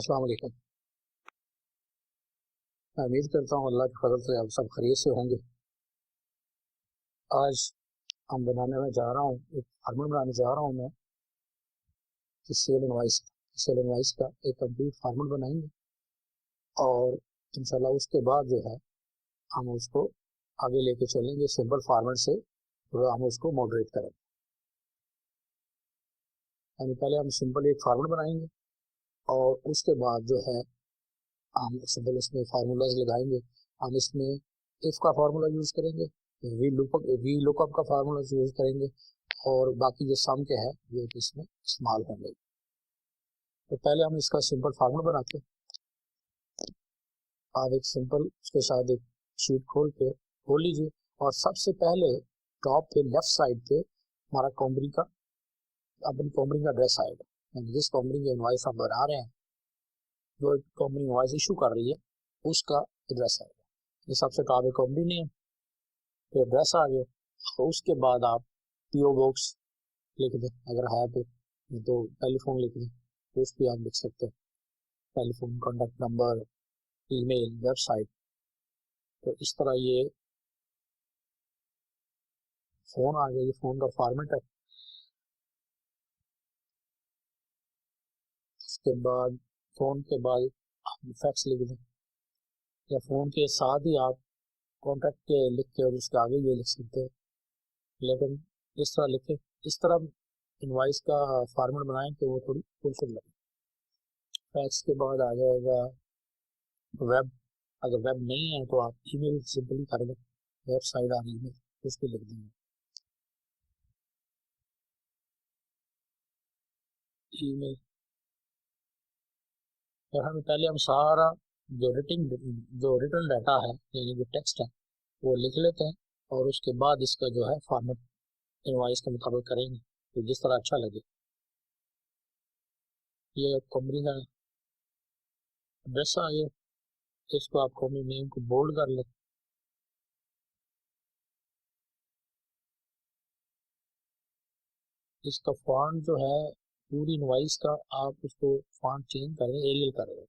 अस्सलाम वालेकुम। मैं उम्मीद करता हूँ अल्लाह के फजल से आप सब खैरियत से होंगे। आज हम बनाने में जा रहा हूँ, एक फार्मूला बनाने जा रहा हूँ मैं कि सेल इनवाइस का एक कंप्लीट फार्मूला बनाएंगे और इंशाल्लाह उसके बाद जो है हम उसको आगे लेके चलेंगे सिंपल फॉर्मेट से, तो हम उसको मॉडरेट करेंगे। यानी पहले हम सिंपल एक फार्मूला बनाएंगे और उसके बाद जो है हम सिंपल इसमें फार्मूलाज लगाएंगे। हम इसमें इफ का फार्मूला यूज करेंगे, वी लुकअप का फार्मूला यूज करेंगे और बाकी जो सम के है वो इसमें इस्तेमाल होंगे। तो पहले हम इसका सिंपल फार्मूला बनाते हैं। आप एक सिंपल उसके साथ एक शीट खोल लीजिए और सबसे पहले टॉप पे लेफ्ट साइड पे हमारा अपनी कंपनी का एड्रेस आएगा। यानी जिस कंपनी के इनवॉइस हम बना रहे हैं, जो कंपनी इनवॉइस इशू कर रही है, उसका एड्रेस आएगा। ये सबसे टॉप एक कंपनी नेम, तो एड्रेस आ गया। तो उसके बाद आप पीओ बॉक्स लिख दें, अगर है तो टेलीफोन लिख दें, तो उस पर आप लिख सकते हैं telephone, contact number, email, website. तो इस तरह ये फोन आ गया, ये फोन का फॉर्मेट है। उसके बाद फोन के बाद आप फैक्स लिख दें, या फोन के साथ ही आप कॉन्टैक्ट के लिख के और उसके आगे ये लिख सकते हैं, लेकिन इस तरह लिखें, इस तरह इनवाइस का फॉर्मेट बनाएं कि वो थोड़ी फुलफिल लगे। फैक्स के बाद आ जाएगा वेब। अगर वेब नहीं है तो आप ईमेल सिंपली कर दें, वेबसाइट और ईमेल उस पर लिख देंगे ईमेल। और हमें पहले हम सारा जो रिटर्न डाटा है, यानी जो टेक्स्ट है, वो लिख लेते हैं और उसके बाद इसका जो है फॉर्मेट इनवॉइस के मुताबिक करेंगे, तो जिस तरह अच्छा लगे। ये कंपनी का एड्रेस आ गया, इसको आप कंपनी नेम को बोल्ड कर लें। इसका फॉन्ट जो है पूरी इनवॉइस का आप उसको फॉन्ट चेंज कर दें, एरियल कर दें।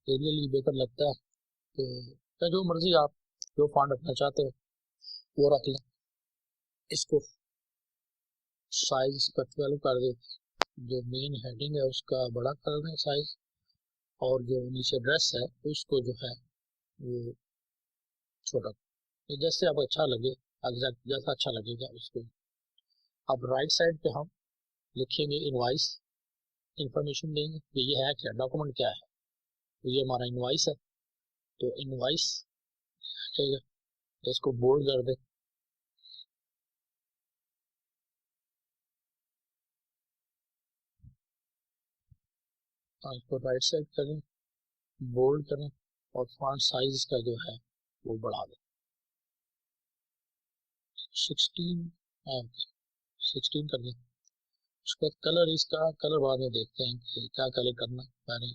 एरियल ही बेहतर लगता है कि या जो मर्जी आप जो फॉन्ट रखना चाहते हो वो रख लें। इसको साइज का 12 कर दें, जो मेन हेडिंग है उसका बड़ा कर दें साइज, और जो नीचे ड्रेस है उसको जो है वो छोटा। ये जैसे आपको अच्छा लगे, एग्जैक्ट जैसा अच्छा लगेगा उसको। अब राइट साइड पे हम लिखेंगे इनवॉइस, इंफॉर्मेशन देंगे कि ये है क्या, डॉक्यूमेंट क्या है। तो ये हमारा इनवॉइस है, तो इनवॉइस इसको बोल्ड कर दे। इसको राइट साइड करें, बोल्ड करें और फॉन्ट साइज का जो है वो बढ़ा दें 16, 16 कर दें। उसके बाद कलर, इसका कलर बाद में देखते हैं कि क्या कलर करना, पहले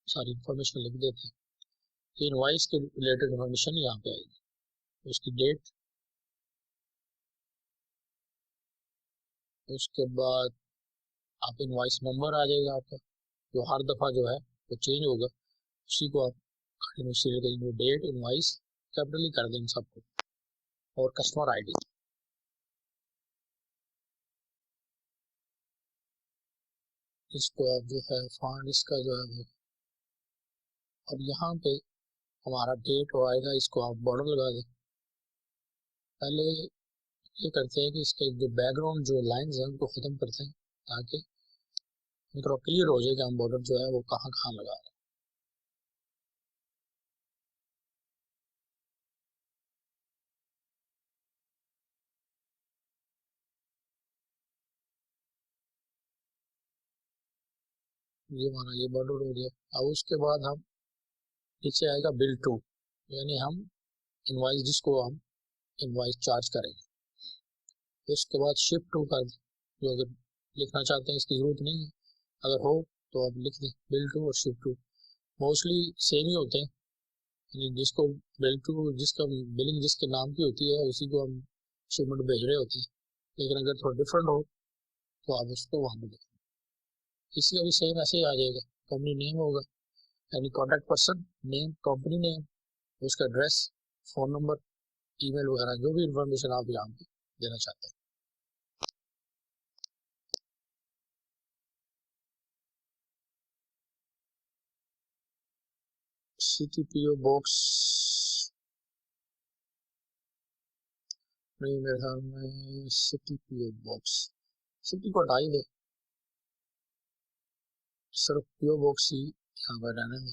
सारी इंफॉर्मेशन लिख देते हैं। इनवॉइस के रिलेटेड इंफॉर्मेशन यहाँ पे आएगी, उसकी डेट, उसके बाद आप इनवॉइस नंबर आ जाएगा आपका, जो हर दफ़ा जो है वो चेंज होगा, उसी को आप डेट इनवॉइस कैपिटली कर देंगे सबको, और कस्टमर आईडी। इसको आप जो है फॉन्ट इसका जो है, और यहाँ पे हमारा डेट आएगा, इसको आप बॉर्डर लगा दें। पहले ये करते हैं कि इसके जो बैकग्राउंड जो लाइंस हैं उनको ख़त्म करते हैं, ताकि थोड़ा क्लियर हो जाए कि हम बॉर्डर जो है वो कहाँ कहाँ लगा रहे हैं। ये हमारा ये बॉर्डर हो गया। अब उसके बाद हम नीचे आएगा बिल टू, यानी हम इनवाइस जिसको हम इनवाइस चार्ज करेंगे। उसके बाद शिफ्ट टू कर दें, जो अगर लिखना चाहते हैं इसकी ज़रूरत नहीं है, अगर हो तो आप लिख दें बिल टू और शिफ्ट टू, मोस्टली सेम ही होते हैं। यानी जिसको बिल टू, जिसका बिलिंग जिसके नाम की होती है उसी को हम शिपमेंट भेज रहे होते हैं, लेकिन अगर थोड़ा डिफरेंट हो तो आप उसको वहाँ पर लिखें। इसका भी सेम ऐसे ही आ जाएगा, कंपनी नेम होगा, यानी contact person name, company name, उसका एड्रेस, फ़ोन नंबर, ईमेल वगैरह जो भी इंफॉर्मेशन आप यहाँ पे देना चाहते हैं। सिटी पीओ बॉक्स नहीं, मेरे ख्याल में सिटी पीओ बॉक्स, सिटी को हटा ही दे, सिर्फ पीओ बॉक्स ही यहाँ पर रहने में।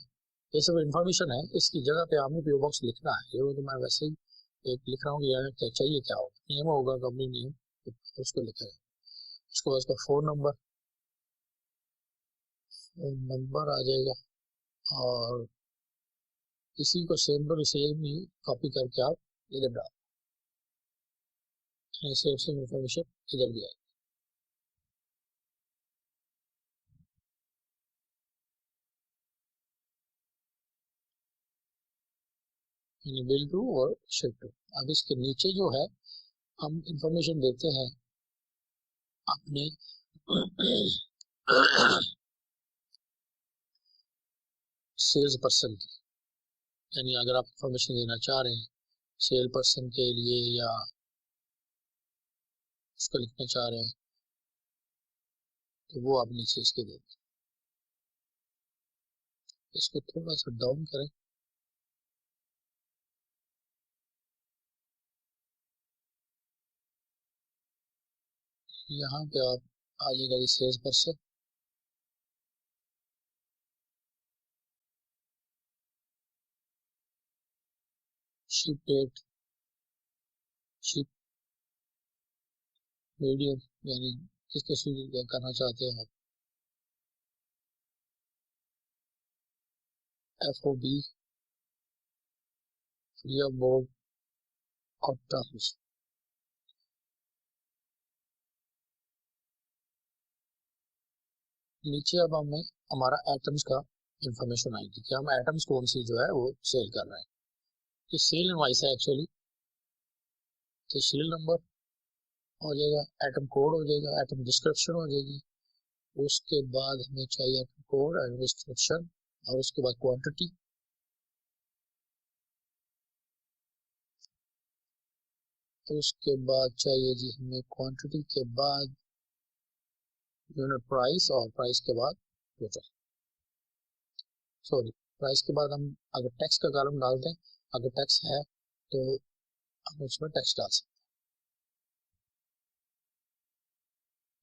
ये सब इंफॉर्मेशन है, इसकी जगह पे आपने पीओ बॉक्स लिखना है। ये तो मैं वैसे ही एक लिख रहा हूँ कि यार क्या चाहिए, क्या होगा, नेम होगा कंपनी नेम, तो उसको लिखेगा। उसके बाद उसका फ़ोन नंबर आ जाएगा, और इसी को सेम टू सेम ही कॉपी करके आप इधर डाल, सेम इंफॉर्मेशन इधर भी आएगी। बिल टू और शिप टू। अब इसके नीचे जो है हम इंफॉर्मेशन देते हैं अपने सेल्स पर्सन की, यानी अगर आप इंफॉर्मेशन देना चाह रहे हैं सेल पर्सन के लिए या उसको लिखना चाह रहे हैं, तो वो आप नीचे इसके देंगे। इसको थोड़ा सा डाउन करें, यहाँ पे आप आ जाएगा ये sales person, ship date, ship medium, यानी किस किस करना चाहते हैं आप, FOB, फ्री ऑफ बोर्ड और टर्म्स। नीचे अब हमें हमारा एटम्स का इंफॉर्मेशन आएगी कि हम एटम्स कौन सी जो है वो सेल कर रहे हैं। ये सेल इनवॉइस है एक्चुअली, तो सीरियल नंबर हो जाएगा, एटम कोड हो जाएगा, एटम डिस्क्रिप्शन हो जाएगी, उसके बाद हमें चाहिए एटम कोड एंड डिस्क्रिप्शन, और उसके बाद क्वांटिटी, उसके बाद चाहिए जी हमें क्वांटिटी के बाद यूनिट प्राइस, और प्राइस के बाद टोटल, सॉरी प्राइस के बाद हम अगर टैक्स का कॉलम डाल दें, अगर टैक्स है तो हम उसमें टैक्स डाल सकते हैं।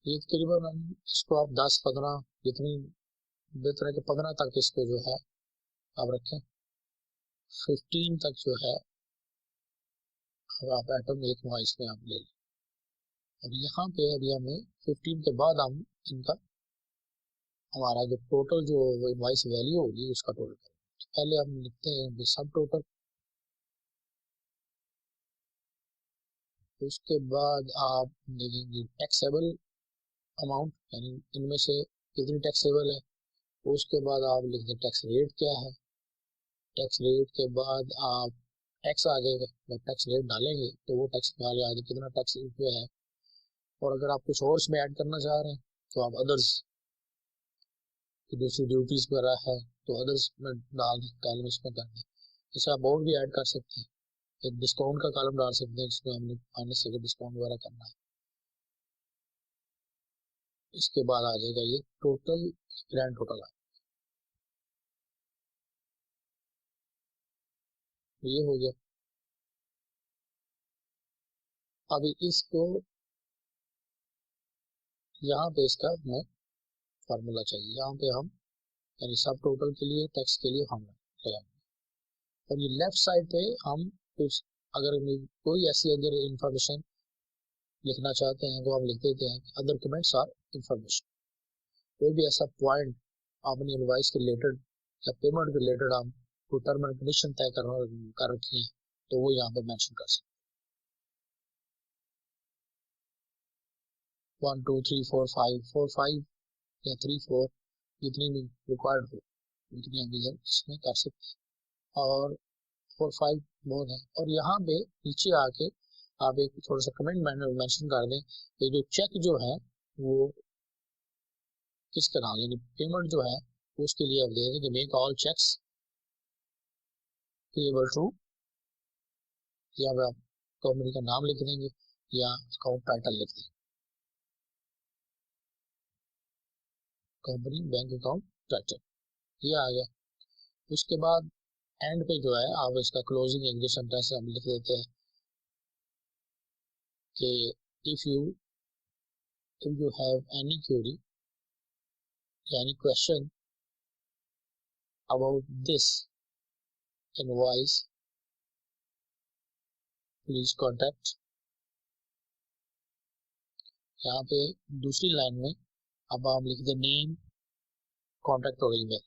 ये तकरीबन हम इसको आप 10-15 जितनी बेहतर है कि 15 तक इसको जो है आप रखें, 15 तक जो है अब आप एटम एक वॉइस में आप ले लें। और यहाँ पे अभी हमें 15 के बाद हम इनका हमारा जो टोटल जो वॉइस वैल्यू होगी उसका टोटल करें। तो पहले हम लिखते हैं सब टोटल, उसके बाद आप लिखेंगे टैक्सेबल अमाउंट, यानी इनमें से कितनी टैक्सेबल है, उसके बाद आप लिख दें टैक्स रेट क्या है, टैक्स रेट के बाद आप टैक्स आ जाएगा, जब टैक्स रेट डालेंगे तो वो टैक्स निकाले आगे कितना टैक्स पे है। और अगर आप कुछ और इसमें ऐड करना चाह रहे हैं तो आप अदर्स की दूसरी ड्यूटीज वगैरह है तो अदर्स में डाल दें, कॉलम इसमें कर दें। इसे आप और भी ऐड कर सकते हैं, एक डिस्काउंट का कॉलम डाल सकते हैं जिसमें हमने आने से डिस्काउंट वगैरह करना है। इसके बाद आ जाएगा ये टोटल, ग्रैंड टोटल ये हो गया। अभी इसको यहाँ पे इसका हमें फार्मूला चाहिए, यहाँ पे हम यानी सब टोटल के लिए टैक्स के लिए हम लगाएंगे। और ये लेफ्ट साइड पे हम कुछ अगर कोई ऐसी अगर इंफॉर्मेशन लिखना चाहते हैं तो हम लिख देते हैं अदर कमेंट्स आर इंफॉर्मेशन। कोई भी ऐसा पॉइंट आपने इनवॉइस के रिलेटेड या पेमेंट के रिलेटेड हम कोई टर्म एंड कंडीशन तय कर रखी है तो वो यहाँ पे मेंशन कर सकते हैं। 1 2 3 4 5 या 3 4 जितनी भी रिक्वायर्ड हो उतनी हम इधर इसमें कर सकते हैं, और 4 5 बहुत है। और यहाँ पे नीचे आके आप एक थोड़ा सा कमेंट मेंशन कर दें कि जो चेक जो है वो किसका नाम, यानी पेमेंट जो है उसके लिए आप देंगे कि make all cheques payable to, या आप कंपनी का नाम लिख देंगे या अकाउंट टाइटल लिख देंगे, कंपनी बैंक अकाउंट टाइटल, ये आ गया। उसके बाद एंड पे जो है आप इसका क्लोजिंग एक सेंटेंस हम लिख देते हैं कि if you have any query, any question about this invoice please contact. यहाँ पे दूसरी लाइन में अब आप लिख दें नेम, कॉन्टेक्ट और ईमेल।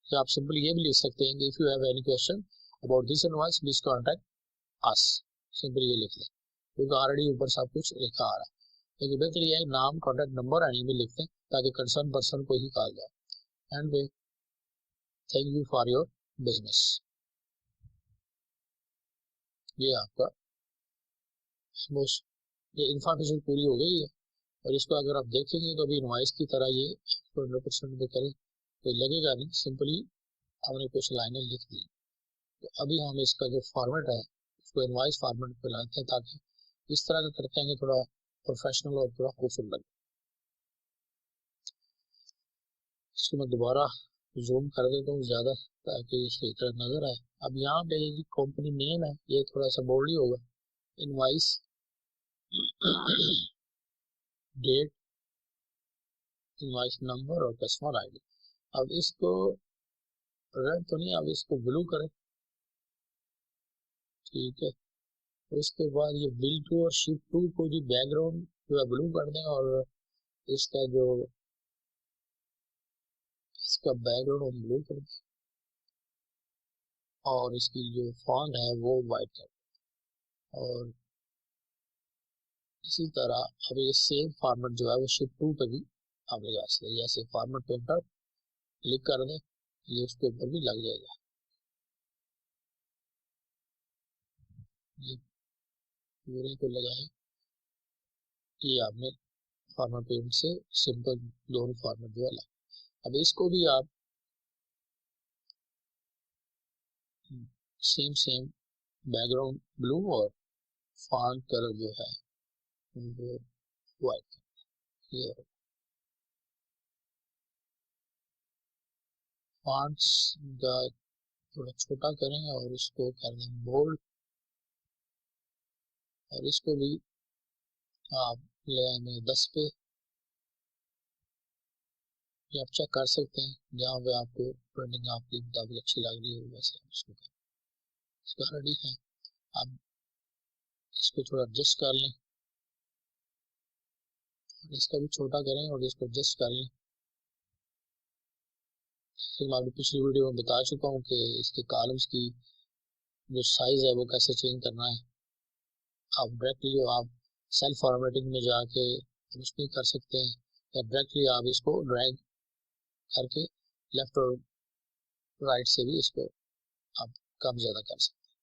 तो आप सिंपल ये भी लिख सकते हैं कि if you have any question about this invoice please contact us, simple ये लिख दें, क्योंकि ऑलरेडी ऊपर सब कुछ लिखा आ रहा है। लेकिन बेहतर ये है नाम, कॉन्टेक्ट नंबर एंड ईमेल लिखते हैं ताकि कंसर्न पर्सन को ही कहा जाए। And way thank you for your business, ये आपका ये इंफॉर्मेशन पूरी हो गई है। और इसको अगर आप देखेंगे तो अभी इनवॉइस की तरह ये 100% पे करें तो लगेगा नहीं, सिंपली हमने कुछ लाइनें लिख दी। तो अभी हम इसका जो फॉर्मेट है उसको इनवॉइस फॉर्मेट पे लाते हैं ताकि इस तरह का करते हैं थोड़ा प्रोफेशनल और थोड़ा खूबसूरत लगे। इसको मैं दोबारा जूम कर देता हूँ ज़्यादा ताकि सही तरह नजर आए। अब यहाँ पे कंपनी नेम है, ये थोड़ा सा बोल्ड ही होगा, इनवॉइस डेट, इनवॉइस नंबर और कस्टमर आईडी। अब इसको रेड तो नहीं, अब इसको ब्लू करें, ठीक है। उसके बाद ये बिल टू और शीट टू को जो बैकग्राउंड जो है ब्लू कर दें और इसका जो इसका बैकग्राउंड हम ब्लू कर दें और इसकी जो फॉन्ट है वो वाइट कर दें। और इसी तरह अब ये सेम फॉर्मेट जो है वो शीट टू पे भी आप लगा सकते हैं, जैसे फॉर्मेट पेपर क्लिक कर दें ये उसके ऊपर भी लग जाएगा। ये पूरे को लगाए, ये आपने फॉर्मेट पेपर से सिंपल दोनों फॉर्मेट जो है लगा। अब इसको भी आप सेम बैकग्राउंड ब्लू और फॉन्ट कलर जो है वो वाइट, ये फॉन्ट्स का थोड़ा छोटा करें और इसको कर दें बोल्ड। और इसको भी आप ले आएंगे 10 पे, ये आप चेक कर सकते हैं जहाँ पे आपको प्रिंटिंग आपके मुताबिक अच्छी लग रही है वैसे आप उसको करें। इसका रेडी है, आप इसको थोड़ा एडजस्ट कर लें और इसका भी छोटा करें और इसको एडजस्ट कर लें। फिर मैं आपको पिछली वीडियो में बता चुका हूँ कि इसके कॉलम्स की जो साइज है वो कैसे चेंज करना है। आप डायरेक्टली आप सेल फॉर्मेटिंग में जाके उसमें कर सकते हैं या डायरेक्टली आप इसको ड्रैग करके लेफ्ट और राइट से भी इसको आप कम ज़्यादा कर सकते हैं।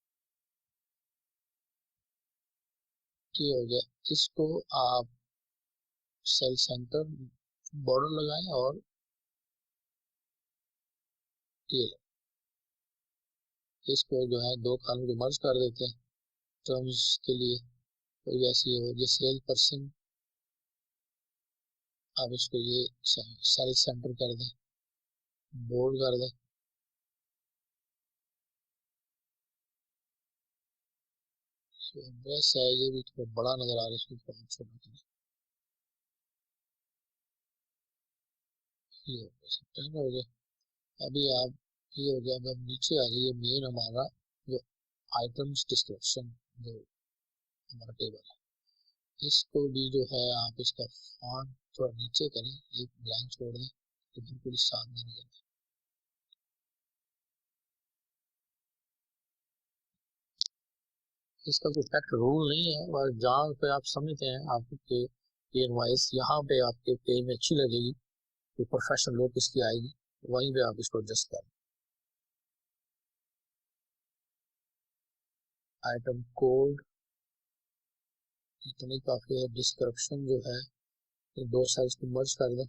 ये हो गया, इसको आप सेल सेंटर बॉर्डर लगाएं और ये इसको जो है दो कॉलम को मर्ज कर देते हैं टर्म्स के लिए। तो जैसे ये हो गया सेल पर्सन, आप इसको ये सेल सेंटर कर दें, बोल्ड कर दें। एड्रेस है ये भी थोड़ा बड़ा नजर आ रहा है, इसको थोड़ा छोटा करें। ये हो गया, अभी आप ये हो गया। अब हम नीचे आ जाइए, मेन हमारा जो आइटम्स डिस्क्रिप्शन जो हमारा टेबल है, इसको भी जो है आप इसका फॉन्ट थोड़ा नीचे करें, एक ब्लैंक छोड़ दें तो बिल्कुल सामने नहीं है। इसका कोई फैक्ट रूल नहीं है, और जहाँ पे आप समझते हैं आपके ये इनवॉइस यहाँ पे आपके पेज में अच्छी लगेगी तो प्रोफेशनल लुक इसकी आएगी, वहीं पे आप इसको एडजस्ट करें। आइटम कोड इतनी काफी है। डिस्क्रिप्शन जो है ये दो साइज को मर्ज कर दें,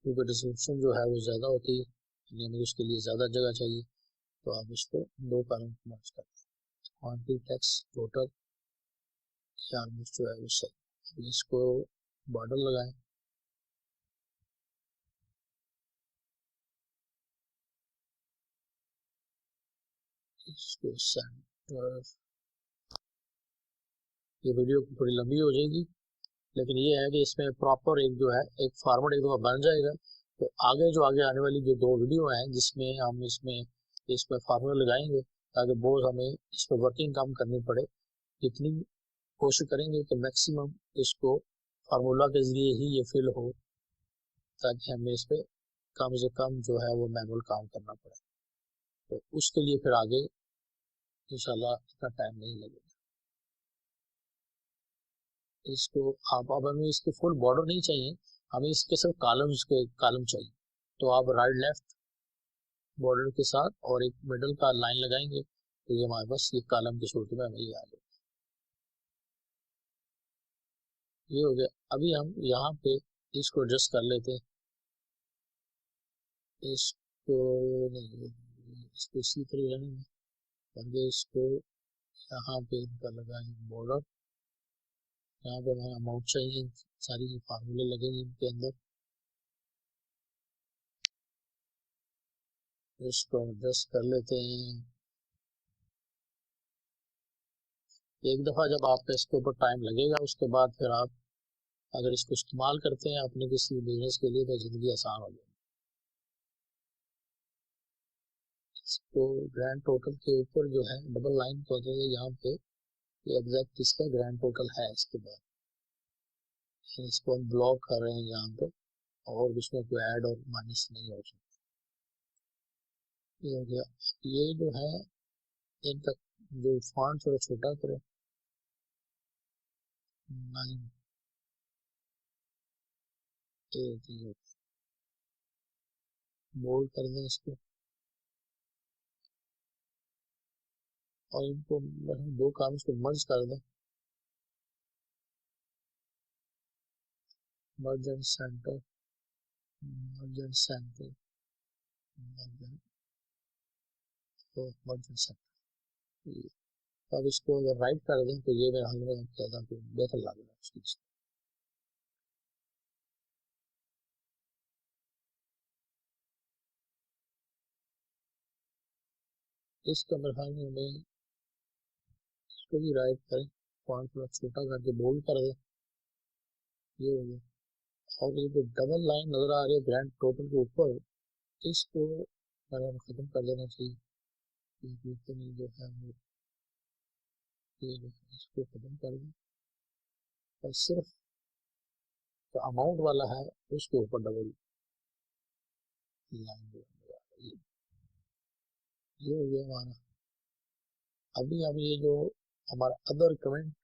क्योंकि डिस्क्रिप्शन जो है वो ज़्यादा होती है, यानी हमें उसके लिए ज़्यादा जगह चाहिए, तो आप इसको दो कॉलम में मर्ज कर दें। क्वांटिटी टेक्स्ट टोटल ऑलमोस्ट जो है वो सही। इसको बॉर्डर लगाएं, इसको सेंटर। ये वीडियो थोड़ी लंबी हो जाएगी, लेकिन ये है कि इसमें प्रॉपर एक जो है एक फॉर्मेट एक दफा बन जाएगा, तो आगे जो आगे आने वाली जो दो वीडियो हैं जिसमें हम इसमें फार्मूला लगाएंगे, ताकि बहुत हमें इस पर वर्किंग काम करनी पड़े, जितनी कोशिश करेंगे कि मैक्सिमम इसको फार्मूला के जरिए ही ये फिल हो, ताकि हमें इस पर कम से कम जो है वो मैनुअल काम करना पड़े। तो उसके लिए फिर आगे इंशाल्लाह इतना टाइम नहीं लगेगा। इसको आप अब हमें इसके फुल बॉर्डर नहीं चाहिए, हमें इसके सिर्फ कॉलम्स के कॉलम चाहिए, तो आप राइट लेफ्ट बॉर्डर के साथ और एक मिडल का लाइन लगाएंगे, तो ये हमारे पास ये कॉलम की सूरत में हमें ये आ जाएगा। ये हो गया। अभी हम यहाँ पे इसको एडजस्ट कर लेते हैं, इसको नहीं, इसको इसी तरह रहने में, इसको यहाँ पे इनका लगाएंगे बॉर्डर, यहाँ पे हमारा अमाउंट चाहिए, सारी फार्मूले लगेंगे इनके अंदर, इसको एडजस्ट कर लेते हैं। एक दफ़ा जब आपका इसके ऊपर टाइम लगेगा, उसके बाद फिर आप अगर इसको इस्तेमाल करते हैं अपने किसी बिजनेस के लिए, तो ज़िंदगी आसान हो जाएगी। इसको ग्रैंड टोटल के ऊपर जो है डबल लाइन तो है यहाँ पे, ये एग्जैक्ट इसका ग्रैंड टोटल है। इसके बाद इसको हम ब्लॉक कर रहे हैं यहाँ पे, और उसमें कोई ऐड और माइनस नहीं हो सकता। ये हो गया। ये जो है इनका जो फॉन्ट थोड़ा छोटा करें, 9 बोल्ड कर दें इसको, और इनको दो काम इसको मर्ज कर दें, मर्ज and centre, merge and centre, merge and centre. अब इसको अगर राइट कर दें तो ये मेरा हमें ज़्यादा बेहतर लग रहा है उसकी। इसका मेरे ख्याल में हमें इसको भी राइट करें, फॉन्ट थोड़ा छोटा करके बोल्ड कर दें, ये हो गया। और ये जो डबल लाइन नजर आ रही है ग्रैंड टोटल के ऊपर, इसको हमें खत्म कर देना चाहिए, क्योंकि इतनी जो है वो ये जो है इसको खत्म कर दें, और सिर्फ जो अमाउंट वाला है उसके ऊपर डबल लाइन जो है ये हो गया हमारा। अभी हम ये जो हमारा अदर कमेंट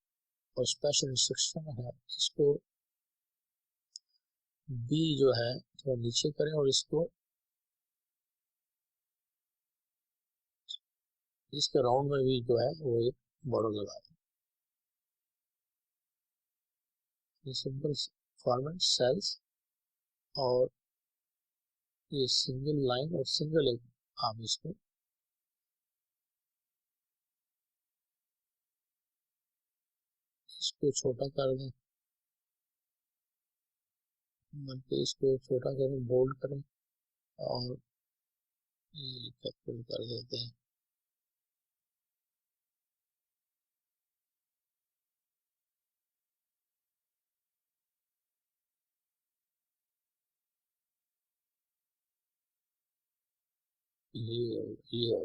और स्पेशल इंस्ट्रक्शन है, इसको बी जो है थोड़ा नीचे करें, और इसको इसके राउंड में भी जो है वो एक बॉर्डर लगा दें। ये सिंपल फॉर्मेट सेल्स, और ये सिंगल लाइन और सिंगल एक आप इसको छोटा कर दें, बल्कि इसको छोटा करें, बोल्ड करें, और ये कैपिटल कर देते हैं। ये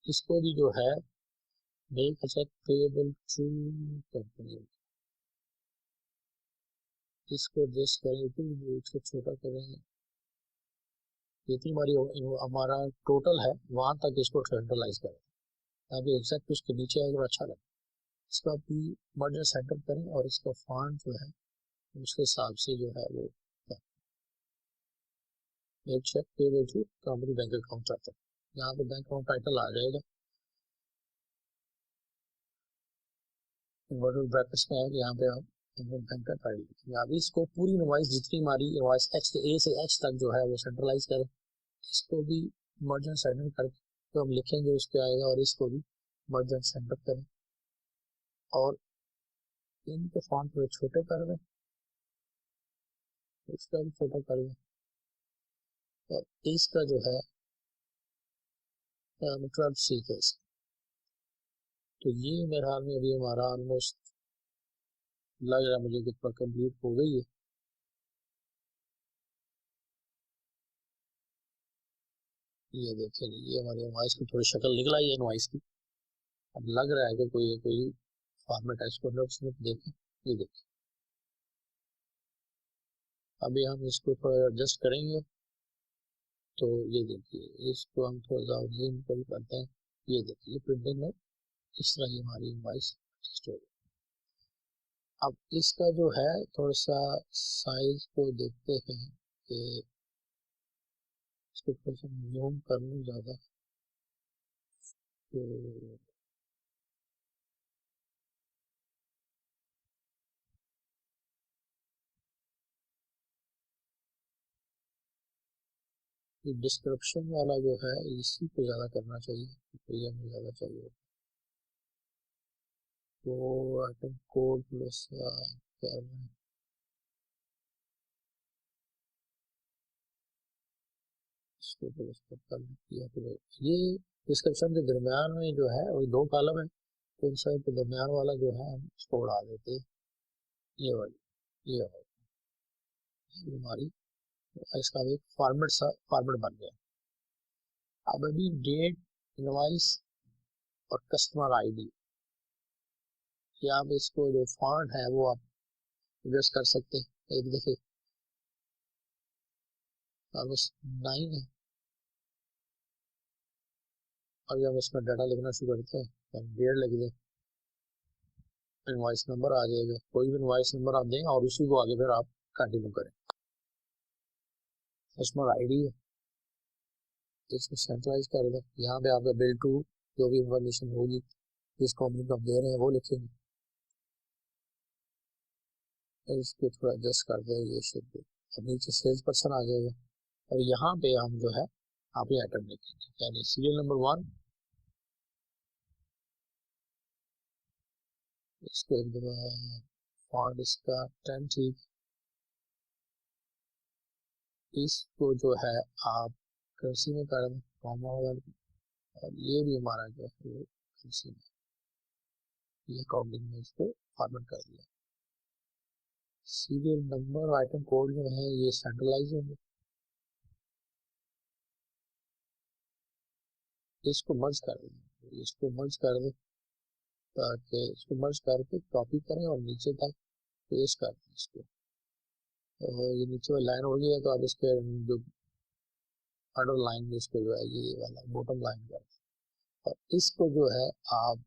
इसको भी जो है मेक पेएबल टू कंपनी, इसको एडजस्ट करें, इसको छोटा करें, जितनी हमारी हमारा टोटल है वहां तक इसको सेंट्रलाइज करें, ताकि एग्जैक्ट उसके नीचे आएगा अच्छा लगे। इसका भी मर्जर सेंटर करें, और इसका फॉन्ट जो है उसके हिसाब से जो है वो एक cheque payable to company bank account आता है, यहाँ पे बैंक अकाउंट टाइटल आ जाएगा, इन्वर्टेड ब्रैकेट्स में है कि यहाँ पे हम इनकम बैंक का फाइल लिखेंगे। अब इसको पूरी इनवॉइस जितनी हमारी इनवॉइस एक्स ए से एच तक जो है वो सेंट्रलाइज करें, इसको भी मर्ज एंड सेंटर करके जो हम लिखेंगे उसके आएगा, और इसको भी मर्ज एंड सेंटर करें और इनके फॉन्ट थोड़े छोटे कर दें, इसका भी छोटा कर दें, और इसका जो है मतलब सीखे इसका। तो ये मेरे हाल में अभी हमारा ऑलमोस्ट लग रहा है मुझे कि कंप्लीट हो गई है। ये देखिए, ये हमारी इनवॉइस की थोड़ी शक्ल निकल आई है इनवॉइस की। अब लग रहा है कि कोई फॉर्मेट है, इसको उसमें देखें। ये देखिए, अभी हम इसको थोड़ा एडजस्ट करेंगे। तो ये देखिए, इसको हम थोड़ा सा जूम करते हैं। ये देखिए, प्रिंटिंग में इस तरह की हमारी इनवॉइस हो गई। अब इसका जो है थोड़ा सा साइज को देखते हैं कि इसको थोड़ा सा जूम कर लूँ ज़्यादा, तो डिस्क्रिप्शन वाला जो है इसी को ज़्यादा करना चाहिए, तो ये हमें ज़्यादा चाहिए। तो आइटम कोड प्लस क्या है, इसको प्लस कर दिया। तो ये डिस्क्रिप्शन के दरमियान में जो है वो दो कॉलम है, तो इन सब के दरमियान वाला जो है हम इसको उड़ा देते हैं। ये वाली, ये वाली हमारी इसका एक फॉर्मेट बन गया। अब अभी डेट, इनवॉइस और कस्टमर आईडी, या आप इसको जो फॉन्ट है वो आप एडजस्ट कर सकते हैं। एक देखिए, ऑलमोस्ट 9 है, और जब इसमें डाटा लिखना शुरू करते हैं तो डेट लिख दें, इनवॉइस नंबर आ जाएगा। कोई भी इनवॉइस नंबर आप दें और उसी को आगे फिर आप कंटिन्यू करें। कस्टमर आईडी है, इसको सेंट्रलाइज कर दें। यहाँ पे आपका बिल टू जो भी इंफॉर्मेशन होगी जिस कंपनी को आप दे रहे हैं वो लिखेंगे, इसको थोड़ा एडजस्ट कर दें। ये शुड अब नीचे सेल्स पर्सन आ जाएगा, और यहाँ पे हम जो है आप ये आइटम लिखेंगे, यानी सीरियल नंबर 1। इसको एक दफा फॉन्ट इसका 10 ठीक। इसको जो है आप कर्सी में कर दें, कॉमा वाला, और ये भी हमारा जो है वो कर्सी में, ये काउंटिंग में इसको फॉर्मेट कर दिया। सीरियल नंबर आइटम कोड जो है ये सेंट्रलाइज होंगे, इसको मर्ज कर दें, इसको मर्ज कर दें, ताकि इसको मर्ज करके कॉपी करें और नीचे तक पेस्ट कर दें इसको। तो ये नीचे वाली लाइन हो गई है, तो अब इसके जो अंडर लाइन में इसको जो है ये वाला बॉटम लाइन कर दें, और इसको जो है आप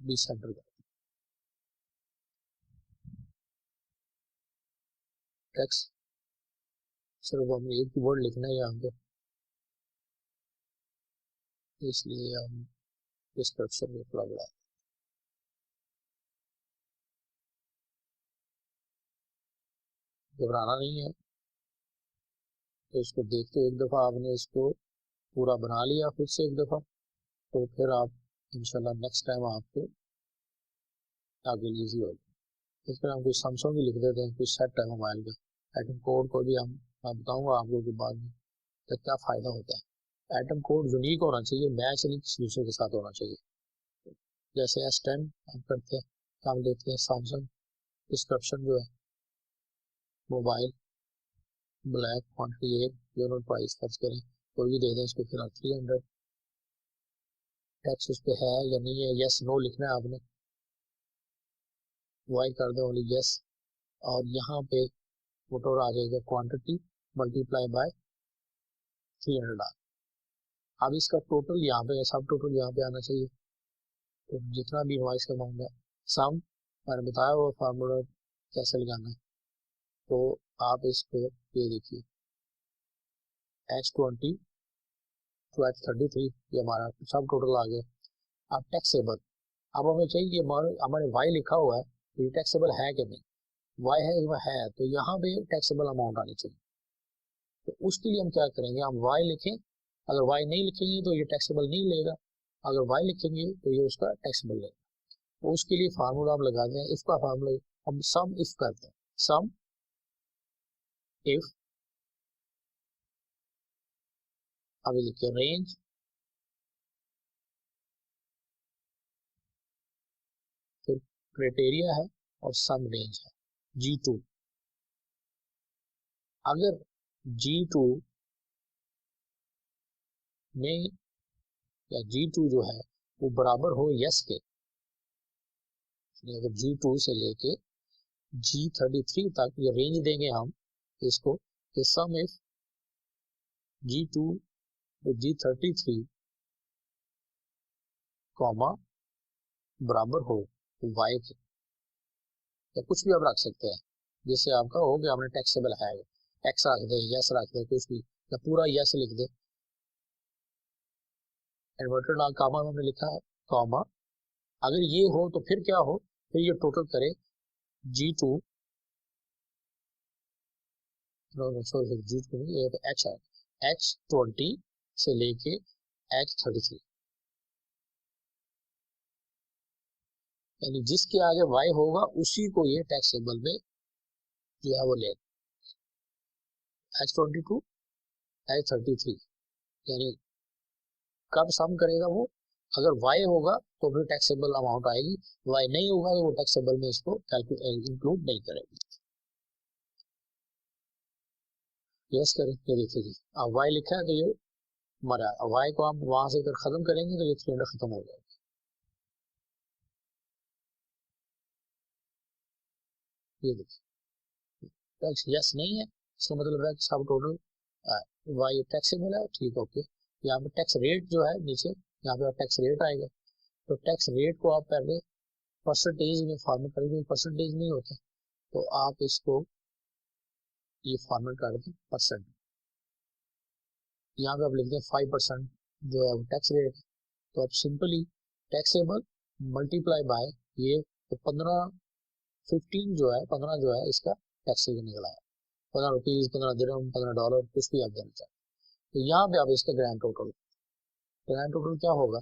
भी सेंटर कर दें। टेक्स्ट सिर्फ हमें एक ही वर्ड लिखना है यहाँ पे, इसलिए हम डिस्क्रिप्शन में थोड़ा बढ़ा, घबराना नहीं है। तो इसको देखते एक दफ़ा आपने इसको पूरा बना लिया खुद से एक दफ़ा, तो फिर आप इंशाल्लाह नेक्स्ट टाइम आपको आगे ईजी होगा। इस पर हम कुछ सैमसंग भी लिख देते हैं, कुछ सेट है मोबाइल का। आइटम कोड को भी मैं बताऊंगा आपको कि बाद में तो क्या फ़ायदा होता है। आइटम कोड यूनिक होना चाहिए, मैच नहीं किसी दूसरे के साथ होना चाहिए। जैसे S10 हम करते हैं, हम लेते हैं सैमसंग, डिस्क्रिप्शन जो है mobile black quantity 1 unit price खर्च करें, कोई भी दे दें इसको, फिर 300 टैक्स उस पर है या नहीं है, यस नो लिखना है आपने, वाई कर दो ओनली यस, और यहाँ पे मोटर आ जाएगा क्वांटिटी मल्टीप्लाई बाय 300। अब इसका टोटल यहाँ पे, सब टोटल यहाँ पे आना चाहिए, तो जितना भी इनवॉइस का अमाउंट है सम मैंने बताया हुआ फार्मूला कैसे लगाना है। तो आप इसको ये देखिए, H20 to H33 ये हमारा सब टोटल आ गया। अब टैक्सेबल, अब हमें चाहिए कि हमारे वाई लिखा हुआ है तो ये टैक्सेबल है कि नहीं, वाई है तो यहाँ पे टैक्सेबल अमाउंट आनी चाहिए। तो उसके लिए हम क्या करेंगे, हम वाई लिखें, अगर वाई नहीं लिखेंगे तो ये टैक्सेबल नहीं लेगा, अगर वाई लिखेंगे तो ये उसका टैक्सेबल लेगा। तो उसके लिए फार्मूला आप लगा दें, इफ का फार्मूला हम सम इफ करते हैं, सम इफ, अभी लिखिए रेंज फिर क्राइटेरिया है और सम रेंज है G2। अगर G2 में या G2 जो है वो बराबर हो यस के, अगर G2 से लेके G33 तक ये रेंज देंगे हम इसको कि सम if G2 with G33 comma बराबर हो वाई के, या कुछ भी आप रख सकते हैं, जैसे आपका हो गया, हमने टैक्सेबल है एक्स रख दे, यस रख दे, कुछ भी, या पूरा यस लिख दे, इन्वर्टेड कॉमा हमने लिखा है कॉमा, अगर ये हो तो फिर क्या हो, फिर ये टोटल करे G2 G2 ये तो H है, H20 से लेके H33, यानी जिसके आगे y होगा उसी को ये टैक्सेबल में जो है वो ले, H22 H33, यानी कब सम करेगा वो, अगर y होगा तो फिर टैक्सेबल अमाउंट आएगी, y नहीं होगा तो वो टैक्सेबल में इसको इंक्लूड नहीं करेगी। यस करें, ये देखिए अब y लिखा है तो ये मरा, y को हम वहां से अगर खत्म करेंगे तो ये 300 खत्म हो जाएगा। ये देखिए टैक्स यस नहीं है, इसका मतलब है कि सब टोटल वाई टैक्सेबल है, ठीक है ओके। यहाँ पे टैक्स रेट जो है नीचे, यहाँ पे टैक्स रेट आएगा, तो टैक्स रेट को आप पहले परसेंटेज में फॉर्मेट करेंगे, परसेंटेज नहीं होता तो आप इसको ये फॉर्मेट कर दें परसेंट, यहाँ पे आप लिख दें 5% जो है टैक्स रेट, तो आप सिंपली टैक्सेबल मल्टीप्लाई बाय ये, तो 15 जो है 15 जो है इसका टैक्स निकला है, 15 रुपीज, 15 दिरहम, 15 डॉलर, कुछ भी आप देना चाहें। तो यहाँ पे आप इसका ग्रैंड टोटल क्या होगा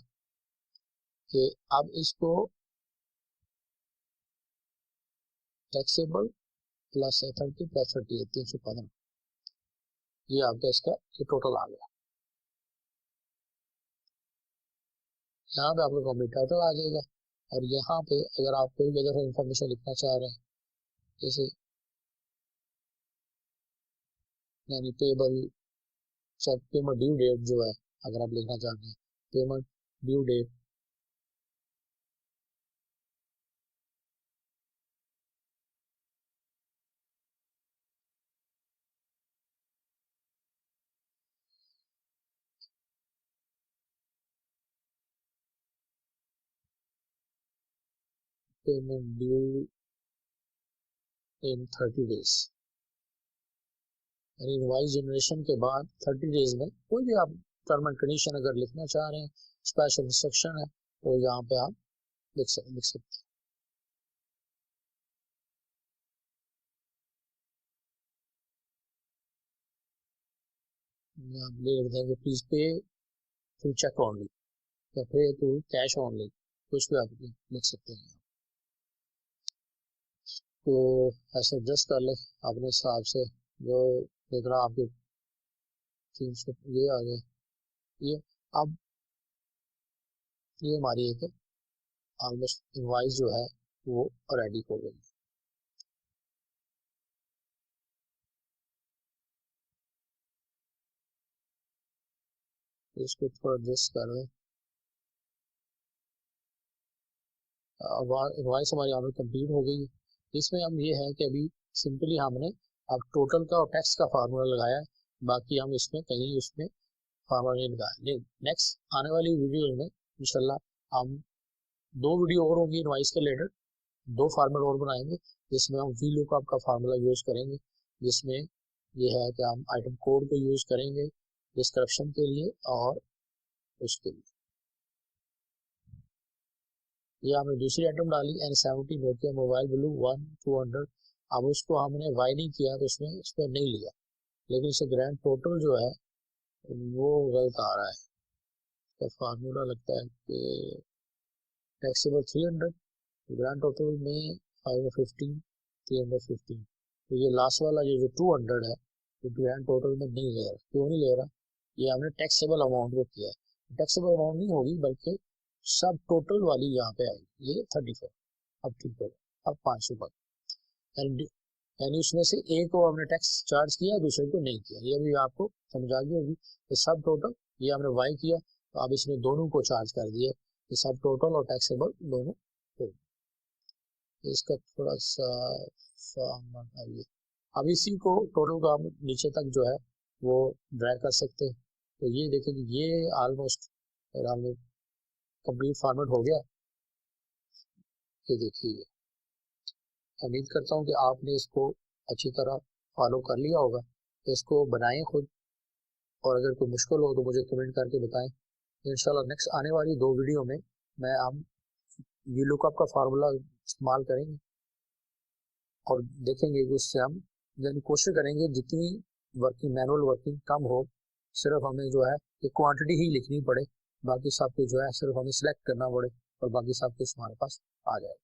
कि अब इसको टैक्सेबल प्लस 30 प्लस 30 315, ये आपका इसका ये टोटल आ गया। यहाँ पे आपका कंप्लीट टाइटल आ जाएगा, और यहाँ पे अगर आप कोई भी अगर इंफॉर्मेशन लिखना चाह रहे हैं, जैसे यानी पेबल पेमेंट ड्यू डेट जो है, अगर आप लिखना चाहते हैं payment due date, payment due in 30 days, यानी इनवॉइस जनरेशन के बाद 30 डेज में कोई भी आप टर्म एंड कंडीशन अगर लिखना चाह रहे हैं, स्पेशल इंस्ट्रक्शन है तो यहाँ पे आप लिख सकते हैं। आप लिख देंगे please pay to check only, या पे टू कैश ओनली, कुछ भी आप लिख सकते हैं। तो ऐसे एडजस्ट कर ले अपने हिसाब से, जो देख रहा आपके 300 ये आ गया, ये अब ये हमारी एक ऑलमोस्ट इनवॉइस जो है वो रेडी हो गई। इसको थोड़ा एडजस्ट कर लें, इनवॉइस हमारी ऑलमोस्ट कंप्लीट हो गई। इसमें हम ये है कि अभी सिंपली हमने अब टोटल का और टैक्स का फार्मूला लगाया, बाकी हम इसमें कहीं उसमें फार्मूला नहीं लगाया। नेक्स्ट आने वाली वीडियो में इंशाल्लाह हम 2 वीडियो और होंगी इनवॉइस के रिलेटेड, 2 फार्मूला और बनाएंगे जिसमें हम वी लुकअप का फार्मूला यूज करेंगे, जिसमें ये है कि हम आइटम कोड को यूज करेंगे डिस्क्रिप्शन के लिए और उसके लिए। ये हमने दूसरी आइटम डाली N70 नोकिया मोबाइल ब्लू 1200। अब उसको हमने वाई नहीं किया तो उसमें इस पर नहीं लिया, लेकिन इससे ग्रैंड टोटल जो है वो गलत आ रहा है। इसका फार्मूला लगता है कि टैक्सेबल 300, ग्रैंड टोटल में 515 315। तो ये लास्ट वाला ये जो 200 है तो ग्रैंड टोटल में नहीं ले रहा। क्यों नहीं ले रहा? ये हमने टैक्सेबल अमाउंट को किया है। टैक्सेबल अमाउंट नहीं होगी बल्कि सब टोटल वाली यहाँ पे आएगी, ये 34। अब ठीक है, अब 500 पर यानी उसमें से एक को हमने टैक्स चार्ज किया, दूसरे को नहीं किया। ये भी आपको समझ आ गई होगी। तो सब टोटल ये हमने वाई किया तो अब इसने दोनों को चार्ज कर दिया, ये सब टोटल और टैक्सेबल दोनों हो। इसका थोड़ा सा अब इसी को टोटल को हम नीचे तक जो है वो ड्रैग कर सकते हैं। तो ये देखेंगे ये ऑलमोस्ट हमने कंप्लीट फॉर्मेट हो गया। ये देखिए, उम्मीद करता हूँ कि आपने इसको अच्छी तरह फॉलो कर लिया होगा। तो इसको बनाएं खुद, और अगर कोई मुश्किल हो तो मुझे कमेंट करके बताएं। इंशाल्लाह नेक्स्ट आने वाली 2 वीडियो में हम VLOOKUP का फार्मूला इस्तेमाल करेंगे और देखेंगे कि उससे हम यानी कोशिश करेंगे जितनी वर्किंग मैनुअल वर्किंग कम हो, सिर्फ हमें जो है कि क्वांटिटी ही लिखनी पड़े, बाकी सब कुछ जो है सिर्फ हमें सिलेक्ट करना पड़े और बाकी सब कुछ हमारे पास आ जाए।